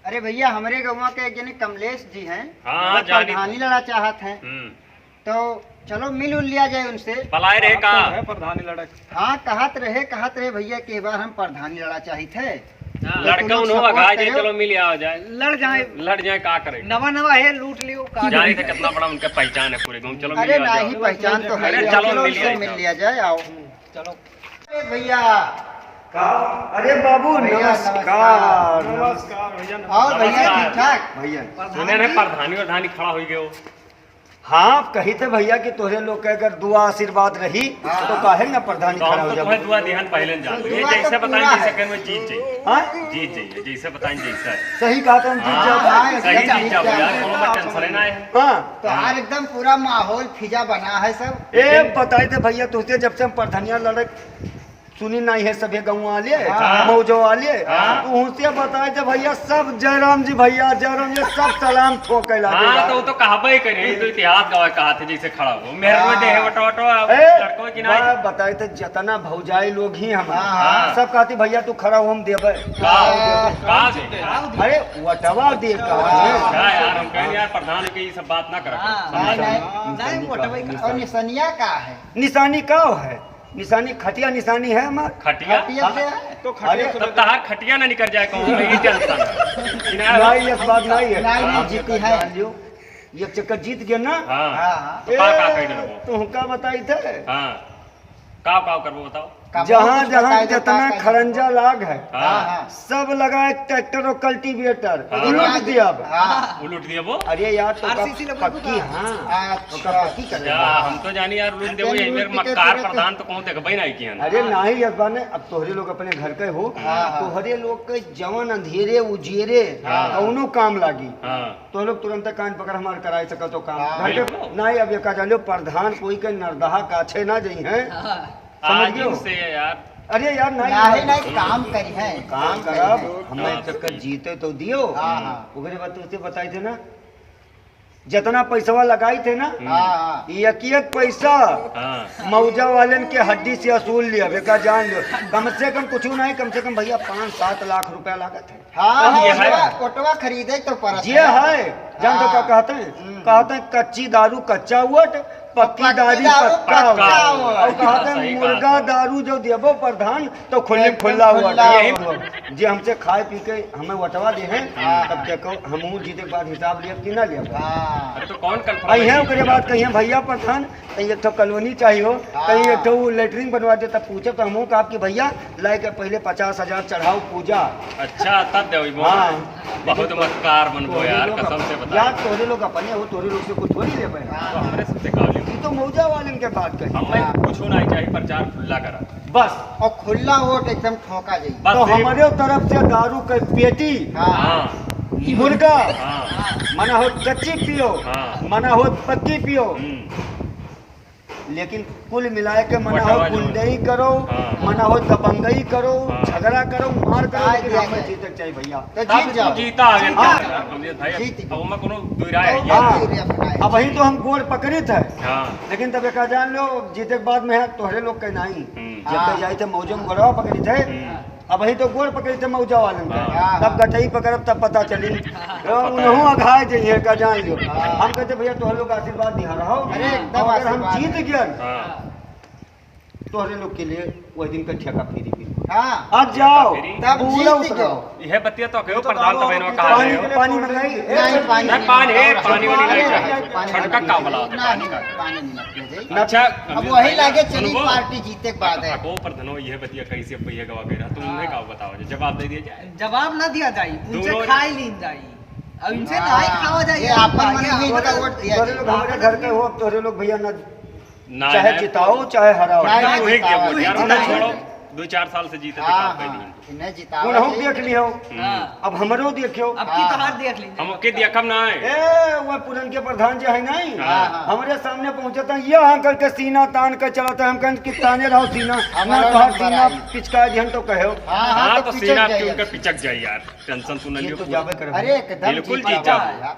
अरे भैया हमारे गाँव के एक जने कमलेश जी हैं। हाँ, प्रधानी लड़ा चाहत हैं। तो चलो मिल उल लिया जाए उनसे। पलाए रहे का प्रधानी लड़क। हाँ कहत रहे भैया कि बार हम प्रधानी लड़ा चाही थे। लड़का उन्होंने गाय दे, चलो मिल आ जाए, लड़ जाए का करे। नवा है लूट लियो का जाने से कितना बड़ा उनका पहचान है पूरे गाँव। चलो अरे मिल आ नहीं जाओ। पहचान तो है, अरे चलो चलो उससे मिल लिया जाए। आओ चलो। अरे भैया अरे बाबू नमस्कार। नमस्कार भैया। और भैया नमस्कार। ठीक ठाक भैया सुने ने प्रधानी खड़ा हो गए। हाँ कही थे भैया कि तोहरे लोग के अगर दुआ आशीर्वाद रही तो काहे ना प्रधानी खड़ा हो तो जाए। तुम्हें दुआ देहन पहले जान ये दुआ जैसे तो बताएं पूरा जैसे है। कहें जीत जाइए। हाँ जीत जाइए जैसे बताएं जैसा है। सही कहा था जीत जाओ। हाँ, सही एकदम जीत जाओ जीत यार, जाओ। कोनो बात टेंशन ना है। हाँ तो आज एकदम पूरा माहौल फिजा बना है सब। ए बताए थे भैया तुझसे जब से हम प्रधानिया लड़क सुनी नहीं है सभी गाँव वाले हाँ। मौजो वाले हाँ। तो उनसे बताए थे भैया सब जयराम जी भैया जयराम जी सब सलाम ठोके लगे। हाँ तो वो तो कहबे करे तो इतिहास गवाह कहा थे जैसे खड़ा हो मेरे को दे वटो लड़कों की नहीं बताए थे जितना भौजाई लोग ही हम हाँ। सब कहती भैया तू खड़ा हो हम देवे। का दे अरे वटवा दे का क्या यार हम कहें यार प्रधान के ये सब बात ना करा नहीं और निसनिया का है। निशानी का है निशानी खटिया निशानी है हमार खटिया खटिया से है। तो अरे खटिया तब तहार खटिया ना निकल जाए कहूँ ये टेंशन है नहीं इस बात नहीं है। नहीं, जीती है। लियो, ये चक्कर जीत गया ना। हाँ हाँ तो का कह रहे तू का बताई थे हाँ काव करबो बताओ जहाँ जहाँ जितना खरंजा लाग है हाँ सब लगाए ट्रैक्टर और कल्टीवेटर हाँ। उलट दिया अब। हाँ उलट दिए वो अरे यार तो RCC लगा पक्की हाँ अच्छा। पक्की कर या हम तो जानी यार उलट देबो यही मेरे मक्कार प्रधान तो कहूँ देखबे नहीं किया अरे नहीं अखबार ने अब तोहरे लोग अपने घर के हो हाँ। तोहरे लोग के जवन अंधेरे उजेरे हाँ। कौनो काम लागी हाँ तो लोग तुरंत कान पकड़ हमार कराए सको तो काम हाँ। घर के नहीं अब ये कहा प्रधान कोई के नरदहा काछे ना जई हैं समझ आज गयो से यार अरे यार नहीं नहीं काम करी है काम करी करब है। हमें चक्कर जीते तो दियो हाँ, हाँ। ओकरे बाद तुझसे बताई थे ना जितना पैसवा लगाई थे ना हाँ एक पैसा हाँ मौजा वालन के हड्डी से असूल लिया बेका जान लो कम से कम कुछ नहीं कम से कम भैया 5-7 लाख रुपया लागत है। हाँ ये है। ओटवा खरीदे तो पड़ा ये है जान तो क्या कहते हैं कच्ची दारू कच्चा वट पक्की दारू पक्का पक्का वट। वट। और कहते हैं सही मुर्गा कहा। दारू जो देबो प्रधान तो खुले खुला हुआ खुला हुआ। जे हमसे खाए पी के हमें वटवा दे हैं तब देखो हम जीते के बाद हिसाब लिया कि ना लिया हाँ अरे तो कौन आई है कन्फर्म ओकरे बाद कहीं भैया प्रधान कहीं एक ठो कॉलोनी चाहिए कहीं एक ठो लेटरिन बनवा दे तब पूछे तो हमहू कहा कि भैया लाए के पहले 50,000 चढ़ाओ पूजा। अच्छा तब दे वो हाँ। बहुत मक्कार बनबो तोहरे यार लोग कसम से यार बता तोहरे लोग अपने हो तोहरे लोग से कुछ थोड़ी ले पाए तो हमरे सबसे का लियो ये तो मौजा वाले के बात कही हमें कुछ नहीं चाहिए प्रचार खुला करा बस और खुला वोट एकदम ठोका जाइए। बस तो सिर्फ- हमारे तरफ से दारू के पेटी हाँ हाँ मुर्गा हाँ मना हो कच्ची पियो हाँ। मना हो पक्की पियो लेकिन कुल मिलाए के मना हो बटवा जो- गुंडई करो हाँ। मना हो दबंगई करो हाँ। झगड़ा करो मार करो हाँ, लेकिन ये हमें है। जीतक चाहिए भैया। तो तब जीत जाओ। तू जीता आगे हाँ। भाई जीत अब मैं कोनो दुराय है हाँ। हाँ अब वही तो हम गोर पकड़ी थे हाँ लेकिन तब एक जान लो जीते के बाद में है तोहरे लोग के नहीं जब हाँ। जाए थे मौजे में गोरवा पकड़ी थे अब वही तो गोर पकड़ी थे मौजा वाले में हाँ। तब गठई पकड़ब तब पता चली उन्हों अघाए जाइए का जान लो हम कहते भैया तोहरे लोग आशीर्वाद दिहा रहो अरे एकदम अगर हम आशीर्वाद जीत है। गए हाँ तोहरे लोग के लिए वही दिन का ठेका फ्री भी हाँ अब जाओ तब पूरा जीत उतरो। गयो। यह बतिया तो कहो प्रधान तो बहनों कहा पानी रहे हो पानी में नहीं नहीं, पानी नहीं पानी है पानी वाली नहीं अरे, चाहिए पानी छड़का का बला पानी का पानी नहीं पिया अच्छा अब वही लागे चली पार्टी जीते के बाद है। को प्रधानो यह बतिया कैसे पहिया गवा गया तुमने का बताओ जवाब दे दिया जाए जवाब ना दिया जाए उनसे दोनों- खाई लीन जाए अब इनसे हाँ, नहीं खावा जाए ये आपन मन में इनका वोट दिया तोहरे लोग हमारे घर के हो अब तोहरे लोग भैया ना ना चाहे जिताओ चाहे हराओ नहीं, नहीं वही जिताओ, के यार वही उन्हें जिताओ। छोड़ो 2-4 साल से जीते थे हाँ काम कर हाँ इन्हें जिताओ उन्हों देख लियो हाँ। अब हमरो देखियो अब की तहार देख लीजिए हम के देखम ना है ए वो पुरन के प्रधान जी है नहीं हाँ, हाँ। हमारे सामने पहुंचता है ये हाँ करके सीना तान के चलाता है हम कहें कि ताने रहो सीना ना हमारा कहा नंबर सीना आई। पिचका दिहन तो कहो हाँ हाँ तो पिचक सीना जाइए। के उनका पिचक जाए यार टेंशन तू न ये लियो तो जाबे कर अरे एकदम बिल्कुल जीता जीता। हुआ है।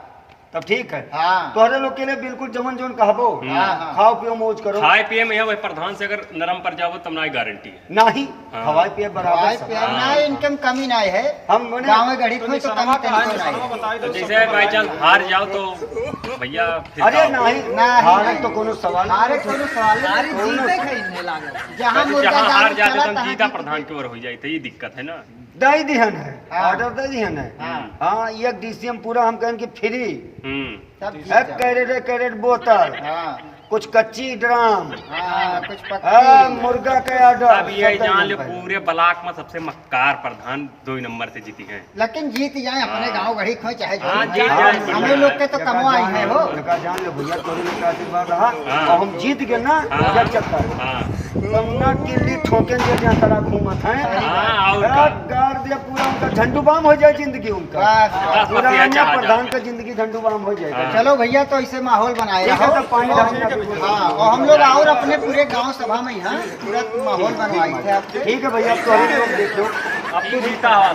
तब ठीक है। हाँ। तोहरे लोग के लिए बिल्कुल जमन जोन कहबो, हाँ। खाओ पियो मौज करो। खाए पिए में है वही प्रधान से अगर नरम पर जाओ तब ना गारंटी है। नहीं हाँ। खवाए पिए बराबर हवाई सब। पे ना इनकम कमी ना है। हम मने गाँव में गढ़ी कोई तो कमी तनिको नहीं। तो जैसे बाई चांस हार जाओ तो भैया फिर अरे का- नहीं नहीं। हारे तो कोनो सवाल हारे कोनो सवाल अरे नहीं। जीते खरीदने लागल जहाँ मुर्गा जहाँ हार दाल जाते चला तो हम तहाँ जीता जीत। प्रधान की ओर हो जाए तो ये दिक्कत है ना। दई दिहन है, हाँ। ऑर्डर दे दिहन है। हाँ। हाँ एक डीसीएम पूरा हम कहें कि फ्री, सब जीत एक जाओ। कैरेट बोतल, हाँ कुछ कच्ची ड्राम, हाँ कुछ हाँ, पक्की। मुर्गा के ऑर्डर। अब ये सब जान दई लो दिहन पूरे ब्लॉक में सबसे मक्कार प्रधान 2 नंबर से जीती है। लेकिन जीत जाए अपने हाँ। गांव गढ़ी खोई चाहे जो हाँ, भी जीत जाए। जाए। हमें लोग के तो जगह कमवाई जान है लो, हो। जगह जान लो भैया तोरे लोग का आशीर्वाद रहा हाँ। और हम जीत गए ना हाँ। जब चक्कर हाँ तमना किल्ली ठोके जे जहाँ तरा घूमत है हाँ, और का। गाड़ दिया पूरा उनका झंडू बाम हो जाए जिंदगी उनका। बस बस पूरा बस ये अन्य चाह प्रधान जाते का जिंदगी झंडू बाम हो जाएगा। हाँ। चलो भैया तो इसे माहौल बनाए ठीक है, रहो। तो पानी डालना बिल्कुल। हाँ और हम लोग और अपने पूरे गांव सभा में यहाँ पूरा माहौल बनवाए थे आपके। ठीक है भैया, अब तो लोग देख लो। अब तो जीता